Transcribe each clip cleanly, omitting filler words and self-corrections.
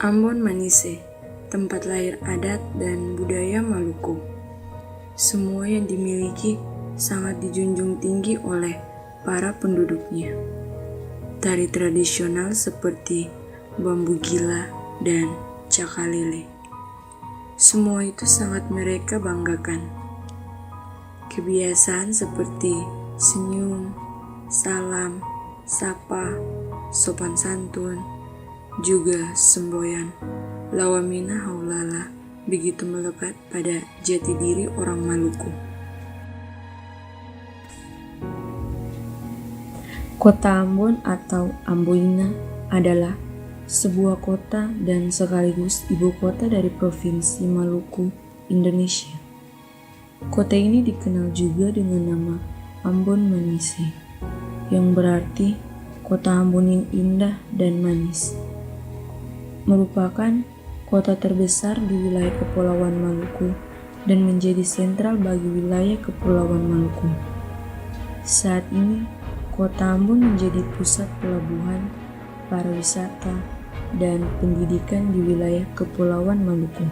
Ambon Manise, tempat lahir adat dan budaya Maluku. Semua yang dimiliki sangat dijunjung tinggi oleh para penduduknya. Tari tradisional seperti bambu gila dan cakalele. Semua itu sangat mereka banggakan. Kebiasaan seperti senyum, salam, sapa, sopan santun, juga semboyan, lawamina haulala begitu melekat pada jati diri orang Maluku. Kota Ambon atau Amboina adalah sebuah kota dan sekaligus ibu kota dari Provinsi Maluku, Indonesia. Kota ini dikenal juga dengan nama Ambon Manise, yang berarti kota Ambon yang indah dan manis. Merupakan kota terbesar di wilayah Kepulauan Maluku dan menjadi sentral bagi wilayah Kepulauan Maluku. Saat ini, kota Ambon menjadi pusat pelabuhan, pariwisata, dan pendidikan di wilayah Kepulauan Maluku.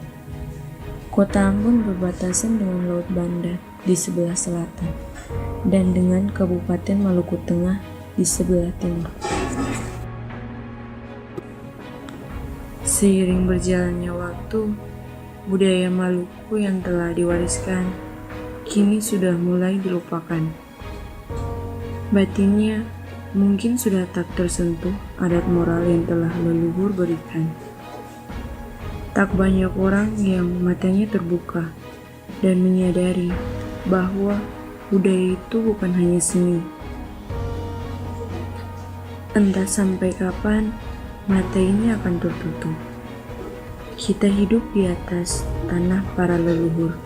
Kota Ambon berbatasan dengan Laut Banda di sebelah selatan dan dengan Kabupaten Maluku Tengah di sebelah timur. Seiring berjalannya waktu, budaya Maluku yang telah diwariskan kini sudah mulai dilupakan. Batinnya mungkin sudah tak tersentuh adat moral yang telah leluhur berikan. Tak banyak orang yang matanya terbuka dan menyadari bahwa budaya itu bukan hanya seni. Entah sampai kapan mata ini akan tertutup. Kita hidup di atas tanah para leluhur,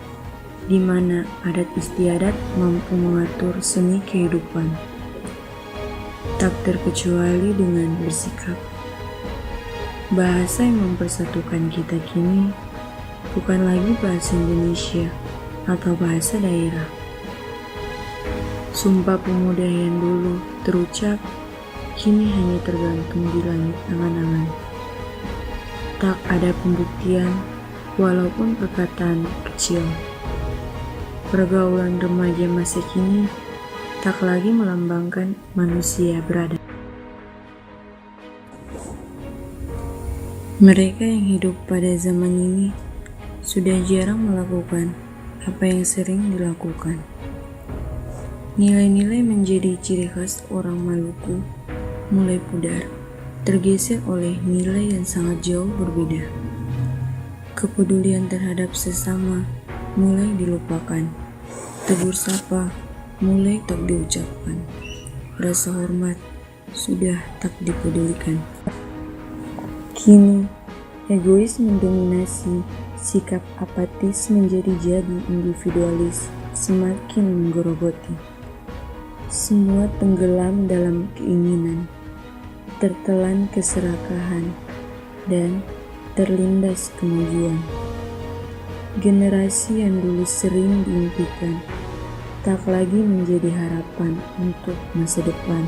di mana adat istiadat mampu mengatur seni kehidupan. Tak terkecuali dengan bersikap. Bahasa yang mempersatukan kita kini bukan lagi bahasa Indonesia atau bahasa daerah. Sumpah pemuda yang dulu terucap kini hanya tergantung di langit angan-angan. Tak ada pembuktian walaupun perkataan kecil. Pergaulan remaja masa kini tak lagi melambangkan manusia beradab. Mereka yang hidup pada zaman ini sudah jarang melakukan apa yang sering dilakukan. Nilai-nilai menjadi ciri khas orang Maluku mulai pudar, tergeser oleh nilai yang sangat jauh berbeda. Kepedulian terhadap sesama mulai dilupakan. Tegur sapa mulai tak diucapkan. Rasa hormat sudah tak dipedulikan. Kini, egois mendominasi, sikap apatis menjadi jadi individualis semakin menggerogoti. Semua tenggelam dalam keinginan, tertelan keserakahan, dan terlindas kemajuan. Generasi yang dulu sering diimpikan tak lagi menjadi harapan untuk masa depan.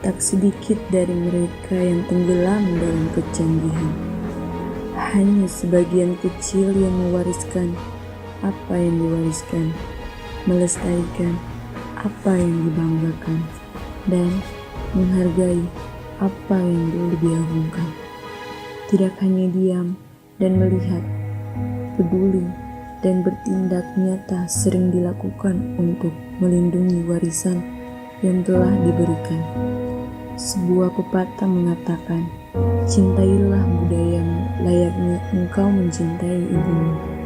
Tak sedikit dari mereka yang tenggelam dalam kecanggihan. Hanya sebagian kecil yang mewariskan apa yang diwariskan, melestarikan apa yang dibanggakan, dan menghargai apa yang dulu diagungkan. Tidak hanya diam dan melihat, peduli dan bertindak nyata sering dilakukan untuk melindungi warisan yang telah diberikan. Sebuah pepatah mengatakan, cintailah budayamu layaknya engkau mencintai ibumu.